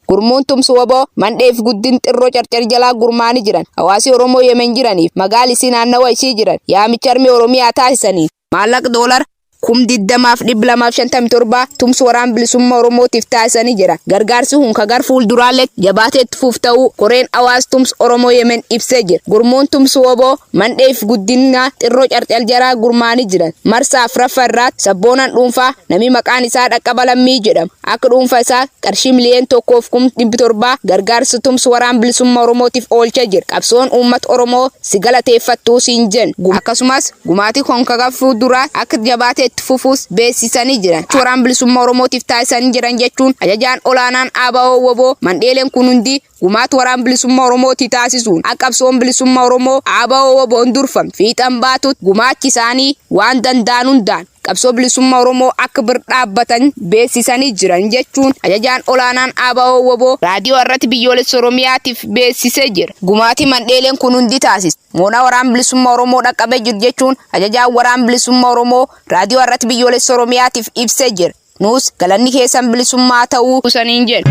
Gurmuun tumsu waboo mandheef guddin xirroo carcar jalaa gurmaanii jiran hawaasi Oromoo Yemen jiraniif magaalisi naannawa ishii jiran yaamicha armee Oromiyaa taasisanii maallaqa doolar 2,257 tumsu waraan bilisummaa Oromootiif taasisanii jira. Gargaarsi hun kagar fuulduraalee jabaatee itti fufta'uu koreen hawaas tumsu Oromoo Yemen ibsee jira. Gurmuun tumsu waboo mandheef guddina xirroo carcar jalaa gurmaanii jiran marsaa afuraffaa irratti sabboonaan dhuunfaa namni maqaan isaa Dhaqqaba Lammii jedhamu akka dhuunfaa isaa qarshii miliyoona 1.7 gargaarsi tumsu waraan bilisummaa Oromootiif oolchee jira. Qabsoon uummata Oromoo si galateeffattuu siin jenna. Akkasumas gumaatii kun kagar fuulduraa akka jabaatee itti fufuus beeksisanii jiran. Waraan bilisummaa Oromootiif taasisanii jiran jechuun ajajaan olaanaan ABO waboo mandheeleen kun hundi gumaat waraan bilisummaa Oromootii taasisuun akka qabsoon bilisummaa Oromoo ABO waboon durfam fiixan baatut gumaachi isaanii waan danda'an hundaan qabsoo bilisummaa Oromoo akka bir dhaabbatan beeksisanii jiran jechuun ajajaan olaanaan ABO waboo raadiyoo irratti biyyoolessa Oromiyaatiif beeksisee jira. Gumaatii mandheeleen kun hundi taasisu moona waraan bilisummaa Oromoo dhaqqabee jiru jechuun ajajaan waraan bilisummaa Oromoo raadiyoo irratti biyyoolessa Oromiyaatiif ibsee jira. Nuus galanni keessan bilisummaa ta'uu kusaniin jedhu.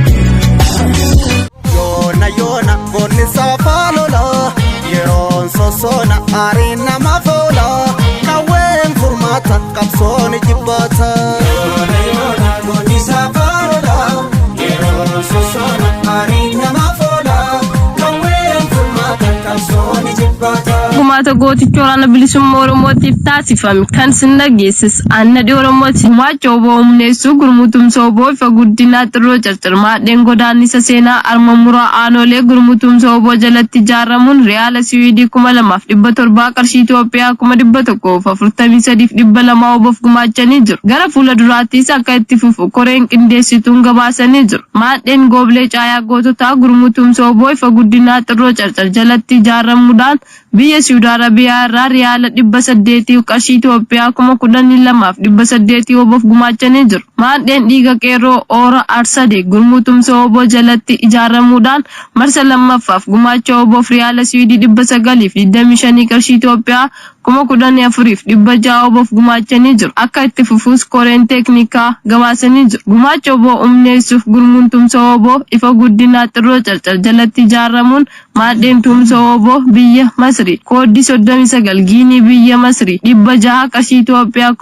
Yona bonni safalola yeron sosona arina mafola kawen furmata kapsoni jibata yona bonni safalola yeron sosona arina mafola kawen furmata kapsoni jibata Gumaata gooticha waraana bilisummaa Oromootiif taasifame kan sinna geessis annadhi Oromooti gumaacha oboo humneessuu gurmutumsa oboo ifa guddinaa xirroo carcar maadheen godaannisa seenaa arma muraa aanolee gurmutumsa oboo jalatti ijaaramuun riyaala Siwiidii 2,700 qarshii Itoophiyaa 1,143,200 oboof gumaachanii jiru. Gara fuula duraattis akka itti fufu koreen qindeessituun gabaasanii jiru. Maadheen gooblee caayaa goototaa gurmutumsa oboo ifa guddinaa xirroo carcar jalatti ijaaramuudhaan biyya Saudi Arabia irraa riyaala 800 qarshii Itoophiyaa 12,800 oboof gumaachanii jiru. Maadheen dhiiga qeerroo Oora Arsade gurmutumsa oboo jalatti ijaaramuudhaan marsa lammaffaaf gumaacha oboof riyaala Siwiidii 925 qarshii Itoophiyaa 14,600 oboof gumaachanii jiru. Akka itti fufuus koreen teeknikaa gabaasanii jiru. Gumaacha oboo humneessuuf gurmutumsa oboo ifa guddinaa xirroo carcar jalatti ijaaramuun maadheen tumsa oboo biyya Masri koodii 39 Giinii biyya Masri 600 qarshii Itoophiyaa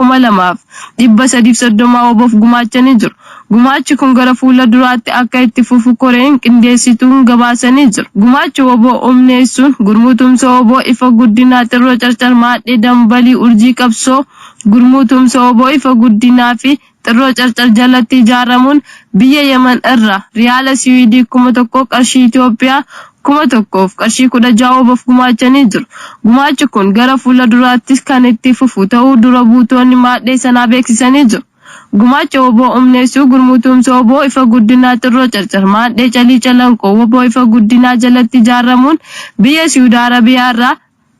2,330 oboof gumaachanii jiru. Gumaachi kun gara fuula duraatti akka itti fufu koreen qindeessituun gabaasanii jiru. Gumaachi oboo humneessuun gurmutumsa oboo ifa guddinaa xirroo carcar maadhee dambalii urjii qabsoo gurmutumsa oboo ifa guddinaa fi xirroo carcar jalatti ijaaramuun biyya Yemen irraa riyaala Siwiidii 1,000 qarshii Itoophiyaa 1,000 qarshii 16 oboof gumaachanii jiru. Gumaachi kun gara fuula duraattis kan itti fufu ta'uu dura buutoonni maadhee sanaa beeksisanii jiru. Gumaacha oboo humneessuu gurmutumsa oboo ifa guddinaa xirroo carcar maadhee calii calanqoo oboo ifa guddinaa jalatti ijaaramuun biyya Saudi Arabiyaa irraa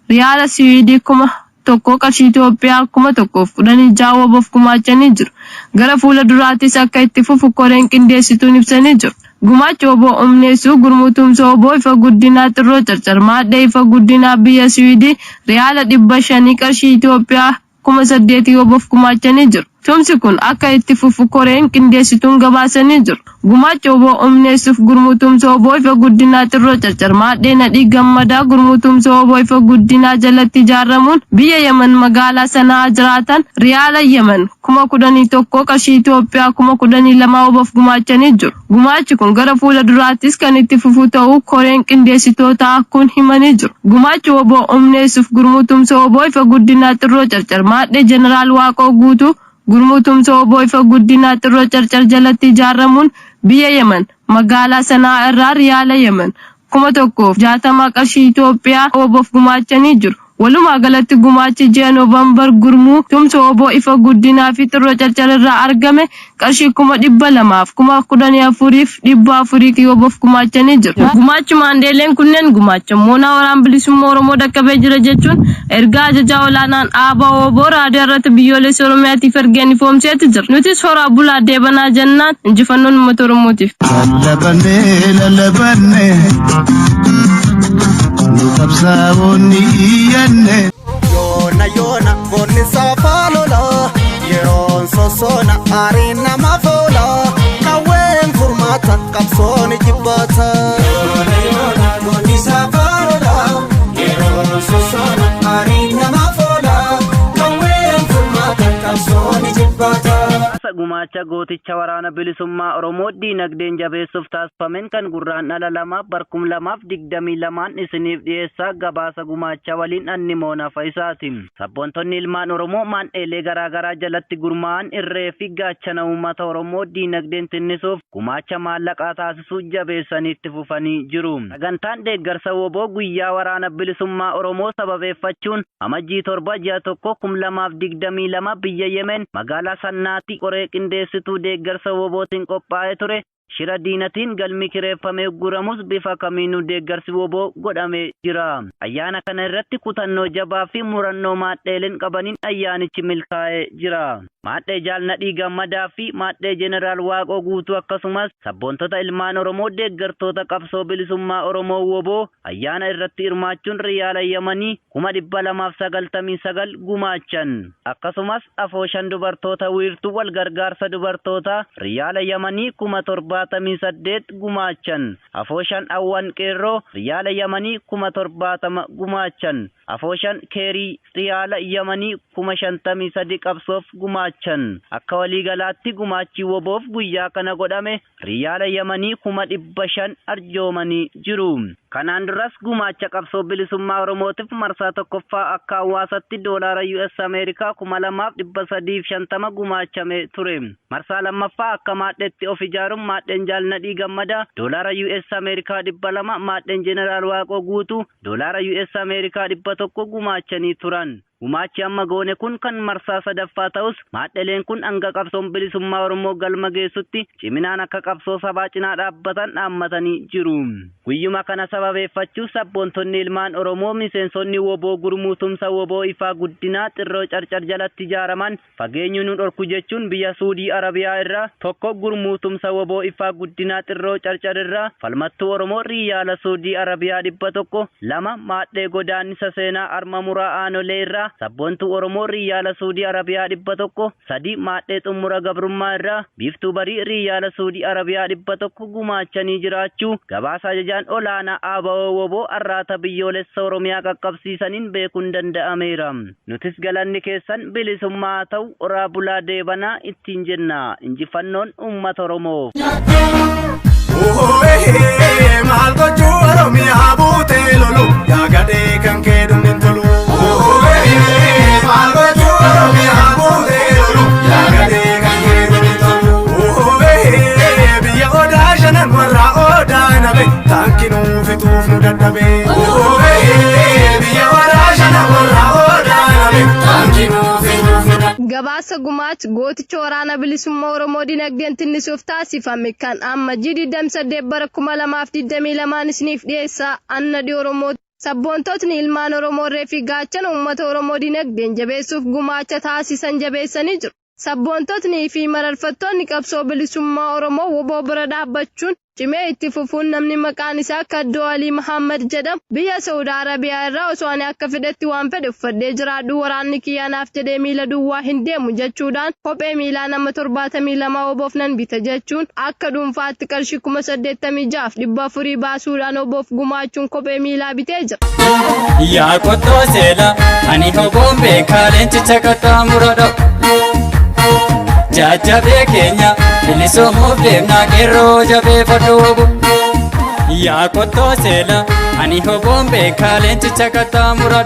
riyaala Siwiidii 1,000 qarshii Itoophiyaa 1,016 oboof gumaachanii jiru. Gara fuula duraattis akka itti fufu koreen qindeessituun ibsanii jiru. Gumaacha oboo humneessuu gurmutumsa oboo ifa guddinaa xirroo carcar maadhee ifa guddinaa biyya Siwiidii riyaala 500 qarshii Itoophiyaa 8,000 oboof gumaachanii jiru. Tumsi kun akka itti fufu koreen qindeessituun gabaasanii jiru. Gumaacha oboo humneessuuf gurmutumsa oboo ifa guddinaa xirroo carcar maadhee nadhii gammadaa gurmutumsa oboo ifa guddinaa jalatti ijaaramuun biyya Yemen magaalaa sanaa jiraatan riyaala Yemen 11,000 qarshii Itoophiyaa 12,000 oboof gumaachanii jiru. Gumaachi kun gara fuula duraattis kan itti fufu ta'uu koreen qindeessitootaa kun himanii jiru. Gumaachi oboo humneessuuf gurmutumsa oboo ifa guddinaa xirroo carcar maadhee Jeneraal Waaqoo Guutuu gurmutumsa oboo ifa guddinaa xirroo carcar jalatti ijaaramuun biyya Yemen magaalaa sanaa irraa riyaala Yemen 1,060 qarshii Itoophiyaa oboof gumaachanii jiru. Walumaa galatti gumaachi ji'a Noovembar gurmuu tumsa oboo ifa guddinaa fi xirroo carcar irraa argame qarshii 200,000 14,400 oboof gumaachanii jiru. Gumaachi maandeeleen kunneen gumaacha moona waraan bilisummaa Oromoo dhaqqabee jira jechuun ergaa ajajaa olaanaan ABO raadiyoo irratti biyyoolessa Oromiyaatiif ergeen ifoomseeti jira. Nutis horaa bulaa deebanaa jennaan injifannoon uummata Oromootiif. Yona bonni safalola yeron sosona arina mafola kawen furma furmaata qabsoon jibbaata yoona goonni safarola yeroon sossoona aariin nama foola qawween furmaata qabsoon jibbaata. Gumaacha gooticha waraana bilisummaa Oromoo diinagdeen jabeessuuf taasifamen kan gurraandhala 2/2022 isiniif dhiyeessaa gabaasa gumaacha waliin Annimoona Faayisaati. Sabboontonni ilmaan Oromoo maandheelee garaagaraa jalatti gurmaa'an irree fi gaachana uummata Oromoo diinagdeen tinnisuuf gumaacha maallaqaa taasisuu jabeessaniitti fufanii jiru. Sagantaan deeggarsa woboo guyyaa waraana bilisummaa Oromoo sababeeffachuun amajjii 7 ji'a 1 2022 biyya Yemen magaalaa Sannaatti qoree qindeessituu deeggarsa wobootiin qophaa'ee ture. Shira diinatiin galmi kireeffamee guramus bifa kamiinuu deeggarsi woboo godhamee jira. Ayyaana kana irratti kutannoo jabaa fi murannoo maadheeleen qabaniin ayyaanichi milkaa'ee jira. Maadhee Jaalnadhii Gammadaa fi maadhee Jeneraal Waaqoo Guutuu akkasumas sabboontota ilmaan Oromoo deeggartoota qabsoo bilisummaa Oromoo woboo ayyaana irratti hirmaachuun riyaala Yamanii 299 gumaachan. Akkasumas afooshan dubartoota wiirtuu wal gargaarsa dubartoota riyaala Yamanii 78 gumaachan. Afooshan Awwan Qeerroo riyaala Yamanii 70 gumaachan. Afooshan Keerii riyaala Yamanii 53 qabsoof gumaachan. Akka waliigalaatti gumaachi woboof guyyaa kana godhame riyaala Yamanii 500 arjoomanii jiru. Kanaan duras gumaacha qabsoo bilisummaa Oromootiif marsaa tokkoffaa akka hawaasatti doolaara US Ameerikaa 2350 gumaachame ture. Marsaa lammaffaa akka maadheetti of ijaaruun maadheen Jaalnadhii Gammadaa doolaara US Ameerikaa 200, maadheen Jeneraal Waaqoo Guutuu doolaara US Ameerikaa 100 gumaachanii turan. Gumaachi amma goone kun kan marsaa sadaffaa ta'us maadheleen kun hanga qabsoon bilisummaa Oromoo galma geessutti ciminaan akka qabsoo sabaa cinaa dhaabbatan dhaammatanii jiru. Guyyuma kana sababeeffachuuf sabboontonni ilmaan Oromoo miseensonni woboo gurmuu tumsa woboo ifaa guddinaa xirroo carcar jalatti ijaaraman fageenyu nu dhorku jechuun biyya Suudii Arabiyaa irraa tokko gurmuu tumsa woboo ifaa guddinaa xirroo carcar irraa falmattuu Oromoo riyaala Suudii Arabiyaa 100 2 maadhee godaannisa seenaa arma muraa aanolee irraa sabboontuu Oromoo riyaala Suudii Arabiyaa 100 3 maadhee xumura gabrummaa irraa biiftuu barii riyaala Suudii Arabiyaa 100 gumaachanii jiraachuu gabaasa ajajaan olaanaa ABO woboo arraata biyyoolessa Oromiyaa qaqqabsiisaniin beekuun danda'ameera. Nutis galanni keessan bilisummaa ta'u oraa bulaa deebanaa ittiin jenna. Injifannoon uummata Oromoo. Maal gochuu Oromiyaa buutee lolu yaa gadhee kan kee dhumeen tolu. Maal gochuu Oromiyaa buutee lolu yaa gadhee kan kee dhumeen tolu. Biyya odaa shanan warra odaa nabe taankinuu fituuf nu dadhabe. Biyya odaa shanan warra odaa nabe taankinuu fituuf nu dadhabe. Gabaasa gumaacha gooticha waraana bilisummaa Oromoo dinagdeen tinnisuuf taasifame kan amma jidii damsadee bara 2022 isiniif dhiyeessaa Annadii Oromoo. Sabboontotni ilmaan Oromoo reefi gaachana uummata Oromoo dinagdeen jabeessuuf gumaacha taasisan jabeessanii jiru. Sabboontotni fi mararfattoonni qabsoo bilisummaa Oromoo woboo bira dhaabbachuun cimee itti fufuun namni maqaan isaa Kaddoo Alii Muhammad jedhamu biyya Saudi Arabiyaa irraa osoo ani akka fedhetti waan fedhe uffadhee jiraadhu waraanni kiyyaanaaf jedhee miila duwwaa hin deemu jechuudhaan kophee miilaa nama 72 woboof nan bita jechuun akka dhuunfaatti qarshii 86,400 baasuudhaan woboof gumaachuun kophee miilaa bitee jira. Yaa qottoo seela ani hoboon beekaa leencicha qaxxaamura jajjabe keenya bilisoomuuf deemnaa qeerroo jabeeffadhu wobo. Yaa qottoo seela ani hoboon beekaa leencicha qaxxaamura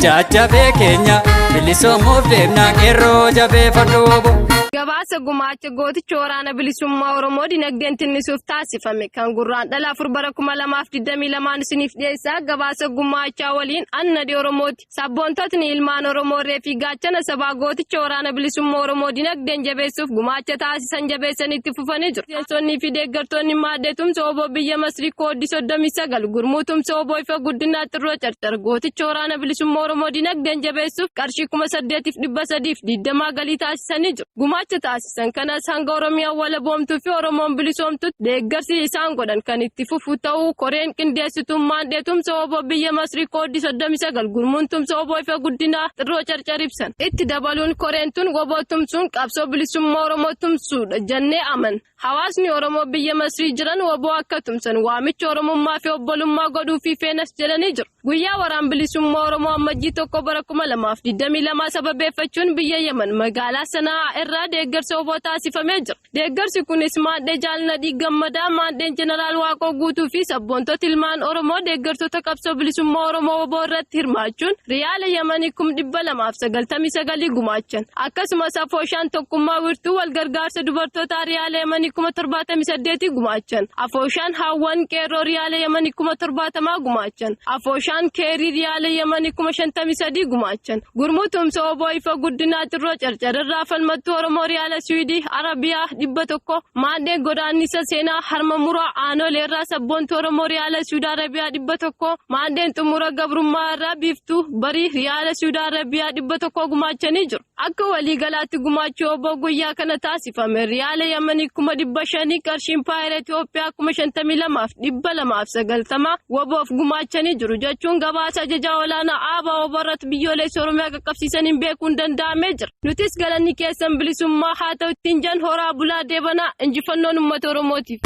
jajjabe keenya bilisoomuuf deemnaa qeerroo jabeeffadhu wobo. Gabaasa gumaacha gooticha waraana bilisummaa Oromoo dinagdeen tinnisuuf taasifame kan gurraandhala 4 bara 2022 isiniif dhiyeessaa gabaasa gumaachaa waliin Annadii Oromooti. Sabboontotni ilmaan Oromoo reefi gaachana sabaa gooticha waraana bilisummaa Oromoo dinagdeen jabeessuuf gumaacha taasisan jabeessaniitti fufanii jiru. Miseensonnii fi deeggartoonni maadhee tumsa woboo biyya Masrii koodii 39 gurmuu tumsa woboo ifa guddinaa xirroo carcar gooticha waraana bilisummaa Oromoo dinagdeen jabeessuuf qarshii 8,320 galii taasisanii jiru. gumaacha taasisan kanas hanga Oromiyaa walaboomtuu fi Oromoon bilisoomtutti deeggarsi isaan godhan kan itti fufu ta'uu koreen qindeessitummaan dheetumsa obbo biyya Masrii koodii 39 gurmuun tumsa obbo Ifa Guddinaa xirroo carcaribsan. Itti dabaluun koreen tun obbo tumsuun qabsoo bilisummaa Oromoo tumsuudha jennee aman. Hawaasni Oromoo biyya Masrii jiran obbo akka tumsan waamicha Oromummaa fi obbolummaa godhuu fi feenas jedhanii jiru. Guyyaa waraan bilisummaa Oromoo ammajjii 1 bara 2022 sababeeffachuun biyya Yemen magaalaa Sanaa irraa deeggarsa obbo taasifamee jira. Deeggarsi kunis maadhee Jaalnadhii Gammadaa, maadheen Jeneraal Waaqoo Guutuu fi sabboontota ilmaan Oromoo deeggartoota qabsoo bilisummaa Oromoo obbo irratti hirmaachuun riyaala Yemanii 299 gumaachan. Akkasumas afooshaan tokkummaa wirtuu walgargaarsa dubartoota riyaala Yemanii 78 gumaachan. Afooshaan Hawwan Qeerroo riyaala Yemanii 70 gumaachan. Afooshaan Keerii riyaala Yemanii 53 gumaachan. Gurmuu tumsa obbo Ifa Guddinaa xirroo carcararraa falmattuu Oromoo riyaala Swiidii Arabiyaa 100, maadheen godaannisa seenaa harma muraa aanoleerraa sabboontuu Oromoo riyaala Swiidii Arabiyaa 100, maadheen xumura gabrummaa irraa biiftuu barii riyaala Swiidii Arabiyaa 100 gumaachanii jiru. Akka waliigalaatti gumaachuu obbo guyyaa kana taasifame riyaala Yemanii 500 qarshiin paayera Itoophiyaa 52,290 waboof gumaachanii jiru jechuun gabaasa ajajaa olaanaa aabaa oborratti biyyoolessa Oromiyaa qaqqabsiisaniin beekuun danda'amee jira. Nutis galanni keessan bilisummaa haa ta'u ittiin jan horaa bulaa deebanaa injifannoon uummata Oromootiif.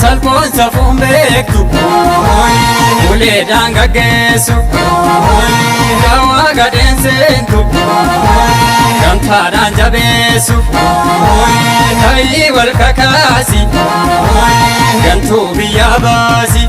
Salphoon safuun beektu uleedhaan gaggeessu gawaa gadheen seentu gamtaadhaan jabeessu ta'ii wal kakaasi gantuu biyyaa baasi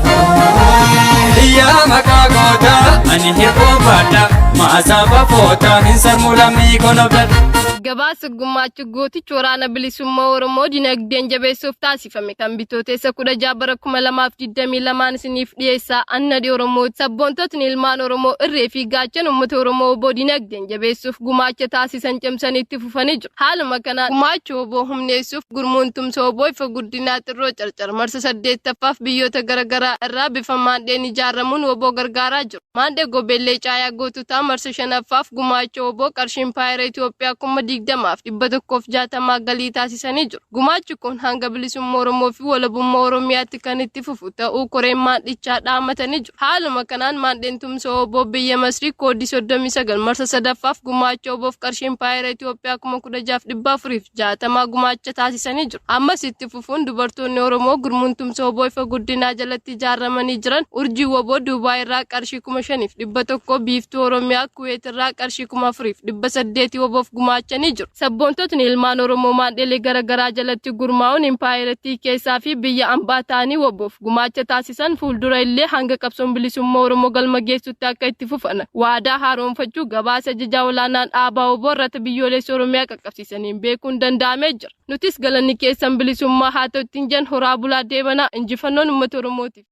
biyyaa maqaa gootaa ani hirkoonfadha maasaa bafoota hin sarmuu lammii konobdadha. Gabaasa gumaacha gooticha waraana bilisummaa Oromoo dinagdeen jabeessuuf taasifame kan bitootessa 16 bara 2022 isiniif dhiyeessaa annadi Oromoo sabboontotni ilmaan Oromoo irree fi gaachan uummata Oromoo obbo dinagdeen jabeessuuf gumaacha taasisan cimsanii itti fufanii jiru. Haaluma kanaan gumaacha obbo humneessuuf gurmuun tumsa obbo Ifa Guddinaa xirroo carcar marsa 8ffaaf biyyoota garaagaraa irraa bifa maandheen ijaaramuun obbo gargaaraa jiru. Maandhee Gobeellee Caayaa Goototaa marsa 5ffaaf gumaacha obbo qarshiin paayera Itoophiyaa 160 galii taasisanii jiru. Gumaachi kun hanga bilisummaa Oromoo fi walabummaa Oromiyaatti kan itti fufu ta'uu koreen maandhichaa dhaamatanii jiru. Haaluma kanaan maandheen tumsa obbo biyya Masrii koodii 39 marsa 3ffaaf gumaacha oboof qarshiin paayera Itoophiyaa 16,460 gumaacha taasisanii jiru. Ammas itti fufuun dubartoonni Oromoo gurmuun tumsa obbo Ifa Guddinaa jalatti ijaaramanii jiran urjii woboo Duubaay irraa qarshii 5,100 biiftuu Oromiyaa Kuweet irraa qarshii 4,800 woboof gumaachanii jiru. Sabboontotni ilmaan Oromoo maandheelee garaagaraa jalatti gurmaa'uun impaayerettii keessaa fi biyya ambaa ta'anii woboof gumaacha taasisan fuuldura illee hanga qabsoon bilisummaa Oromoo galma geessutti akka itti fufan waadaa haaromfachuu gabaasa ajajaa olaanaan dhaabaa obbo irratti biyyoolessa Oromiyaa qaqqabsiisaniin beekuun danda'amee jira. Nutis galanni keessan bilisummaa haa ta'u ittiin jan horaa bulaa deebanaa injifannoon uummata Oromootiif.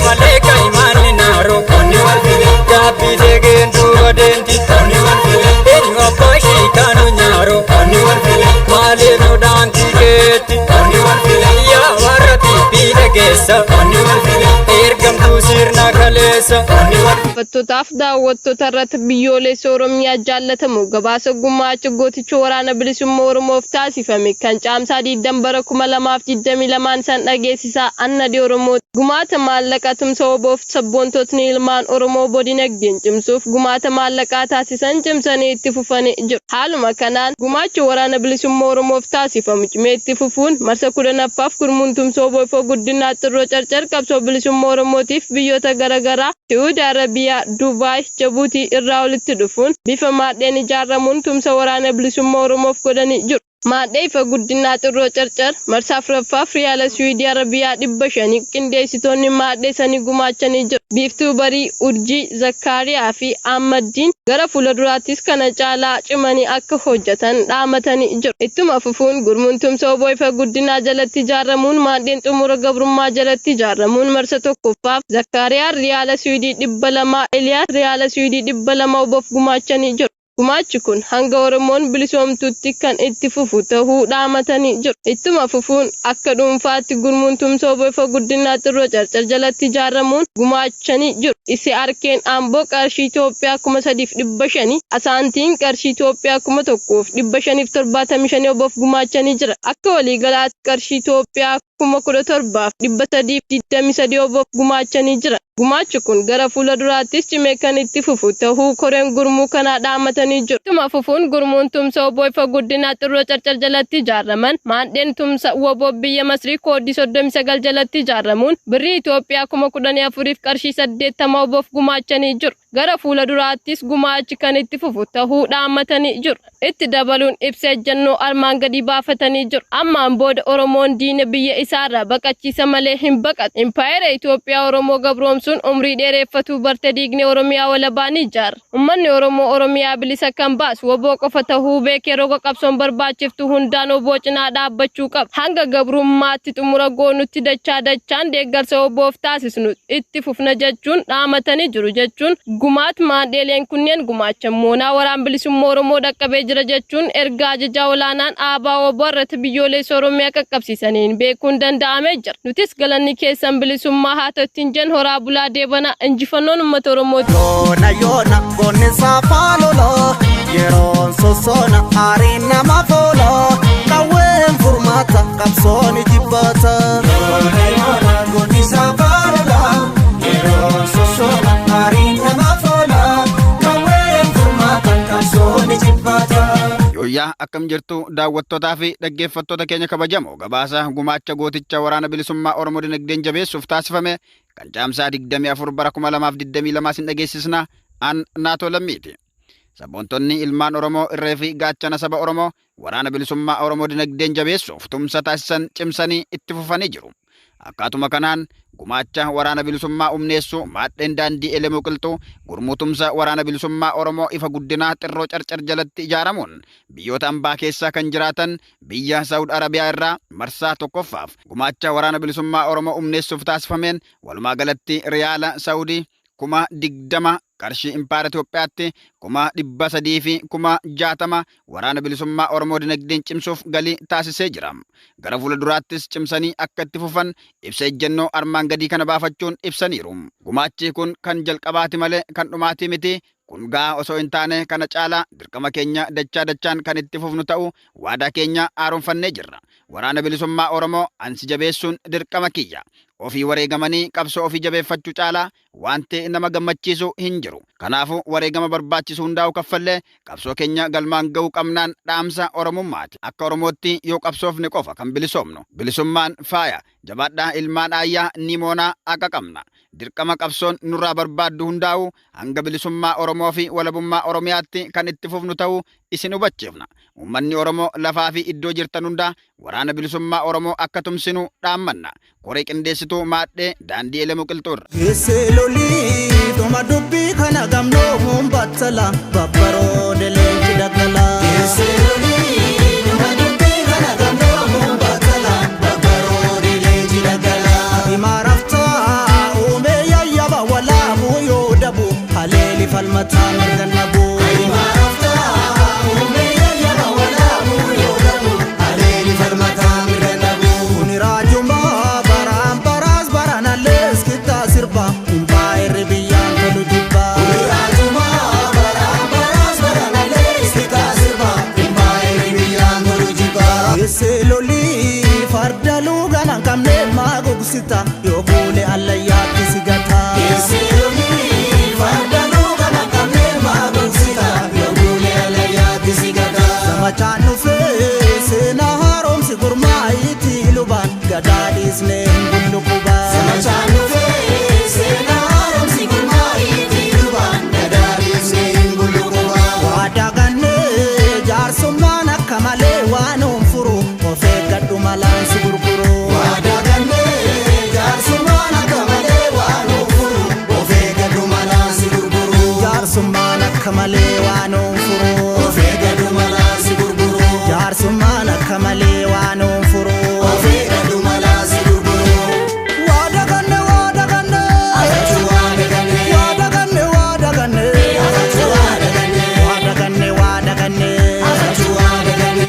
Maleka imani naro koni walfile Gabi degen duwa denti koni walfile Eni wapashi kanu nyaro koni walfile Mali no danki geti koni walfile Ya warati pide gesa koni walfile Ergam kusirna kalesa koni walfile Fattotaaf daawwattoota irratti biyyoolessa Oromiyaa jaallatamu gabaasa gumaacha gooticha waraana bilisummaa Oromoof taasifame kan caamsaa 20 bara 2022 san dhageessisaa annadi Oromoo gumaata maallaqa tumsa oboof sabboontotni ilmaan Oromoo obbo dinagdeen cimsuuf gumaata maallaqaa taasisan cimsanii itti fufanii jiru. Haaluma kanaan gumaacha waraana bilisummaa Oromoof taasifamu cimee itti fufuun marsa 10ffaaf gurmuun tumsa obbo Ifa Guddinaa xirroo carcar qabsoo bilisummaa Oromootiif biyyoota garaagaraa Saudi Arabiyaa, Duubaay, Jabuutii irraa walitti dhufuun bifa maadheen ijaaramuun tumsa waraana bilisummaa Oromoof godhanii jiru. Maadhee Ifa Guddinaa xirroo carcar marsaa 4ffaaf riyaala Saudi Arabiyaa 500 qindeessitoonni maadhee sanii gumaachanii jiru. Biiftuu barii Urjii Zakkaariyaa fi Ahmaddiin gara fuulduraattis kana caalaa cimanii akka hojjetan dhaamatanii jiru. Ittuma fufuun gurmuun tumsa obbo Ifa Guddinaa jalatti ijaaramuun maadheen xumura gabrummaa jalatti ijaaramuun marsa 1ffaaf Zakkaariyaa riyaala Saudi 200 Eliyaas riyaala Saudi 200 oboof gumaachanii jiru. Gumaachi kun hanga Oromoon bilisoomtutti kan itti fufu ta'uu dhaamatanii jiru. Ittuma fufuun akka dhuunfaatti gurmuun tumsa obbo Ifaa Guddinaa Xirroo Carcar jalatti ijaaramuun gumaachanii jiru. Isi arkeen Amboo qarshii Itoophiyaa 3,500, Asaantiin qarshii Itoophiyaa 1,575 oboof gumaachanii jira. Akka waliigalaatti qarshii Itoophiyaa 17,323 oboof gumaachanii jira. Gumaachi kun gara fuula duraattis cimee kan itti fufu ta'uu koreen gurmuu kanaa dhaamatanii jiru. Ittuma fufuun gurmuun tumsa obbo Ifaa Guddinaa Xirroo Carcar jalatti ijaaraman maandheen tumsa woboo biyya Masrii koodii 39 jalatti ijaaramuun birrii Itoophiyaa 14,000 qarshii 80 oboof gumaachanii jiru. Gara fuula duraattis gumaachi kan itti fufu ta'uu dhaamatanii jiru. Itti dabaluun ibsa ejjennoo armaan gadi baafatanii jiru. Ammaan booda Oromoon diina biyya isaarraa baqachiisa malee hin baqatu. Impaayera Itoophiyaa Oromoo gabroomsuun umrii dheereffatuu barte diigni Oromiyaa walabaa ni ijaara. Uummanni Oromoo Oromiyaa bilisa kan baasu woboo qofa ta'uu beekee roga qabsoon barbaachiftu hundaan woboo cinaa dhaabbachuu qaba. Hanga gabrummaatti xumura goonutti dachaan deeggarsa woboof taasisnu itti fufna jechuun dhaamatanii jiru jechuun gumaat maandheeleen kunneen gumaacha moonaa waraan bilisummaa Oromoo dhaqqabee jira jechuun ergaa ajajaa olaanaan aabaa woboo irratti biyyoolessa Oromiyaa qaqqabsiisaniin beekuun danda'amee jira. Nutis galanni keessan bilisummaa haa ta'uutiin jen horaa bulaa deebana injifannoon uummata Oromooti. Yoona goonni saafaaloloo yeroon sossoona aariin nama fooloo qawween furmaata qabsoon jibbaata. Yoona goonni saafaaloloo yeroon sossoona aariin nama fooloo qawween furmaata qabsoon jibbaata. Yoyyaa akkam jirtu daawwattootaa fi dhaggeeffattoota keenya kabajamoo gabaasa gumaacha gooticha waraana bilisummaa Oromoo dinagdeen jabeessuuf taasifame kan caamsaa 24 bara 2022 sin dhageessisna an naatoo lammiiti. Sabboontonni ilmaan Oromoo irree fi gaachana saba Oromoo waraana bilisummaa Oromoo dinagdeen jabeessuuf tumsa taasisan cimsanii itti fufanii jiru. Akkaatuma kanaan gumaacha waraana bilisummaa umneessu maadheen daandii Elemuu Qilxuu gurmuu tumsa waraana bilisummaa Oromoo Ifaa Guddinaa Xirroo Carcar jalatti ijaaramuun biyyoota ambaa keessa kan jiraatan biyya Saawud Arabiyaa irraa marsaa tokkoffaaf gumaacha waraana bilisummaa Oromoo umneessuuf taasifameen walumaa galatti riyaala Saawudii 20,000 qarshii impaayera Itoophiyaatti 300 fi 60 waraana bilisummaa Oromoo dinagdeen cimsuuf galii taasisee jira. Gara fuula duraattis cimsanii akka itti fufan ibsa ejjennoo armaan gadii kana baafachuun ibsaniiru. Gumaachi kun kan jalqabaati malee kan dhumaatii miti. Kun gaa osoo hin taane kana caalaa dirqama keenya dachaan kan itti fufnu ta'u waadaa keenya haaromfannee jirra. Waraana bilisummaa Oromoo ansi jabeessuun dirqama kiyya. Ofii wareegamanii qabsoo ofii jabeeffachuu caalaa wanti nama gammachiisu hin jiru. Kanaafuu wareegama barbaachisu hundaa'u kaffallee qabsoo keenya galmaan ga'uu qabnaan dhaamsa Oromummaati. Akka Oromootti yoo qabsoofne qofa kan bilisoomnu. Bilisummaan faaya. Jabaadhaa ilmaan aayyaa ni moonaa akka qabna. Dirqama qabsoon nurraa barbaaddu hundaa'u hanga bilisummaa Oromoo fi walabummaa Oromiyaatti kan itti fufnu ta'u isin hubachiifna. Uummanni Oromoo lafaa fi iddoo jirtan hundaa waraana bilisummaa Oromoo akka tumsinu dhaammanna. Koree qindeessituu maadhee daandii Elemuu Qilxuurra. Geessee lolii dhuma dubbii kana gamnoo muumbattala babbaroo delee daggala. Geessee lolii dhuma dubbii kana gamnoo muumbattala babbaroo delee daggala. Imaaraftaa uumee yayyaba walaabuu yoo dhabu haleeli falmataa mirganabu. Imaaraftaa uumee yayyaba walaabuu yoo dhabu haleeli falmataa mirganabu. Kuni raajumaa. Seloli fardalu ganan kamne magugusita yo bule allayati sigata. Seloli fardalu ganan kamne magugusita yo bule allayati sigata. Sama chanu fe sena harom sigurma iti luban gadadisne.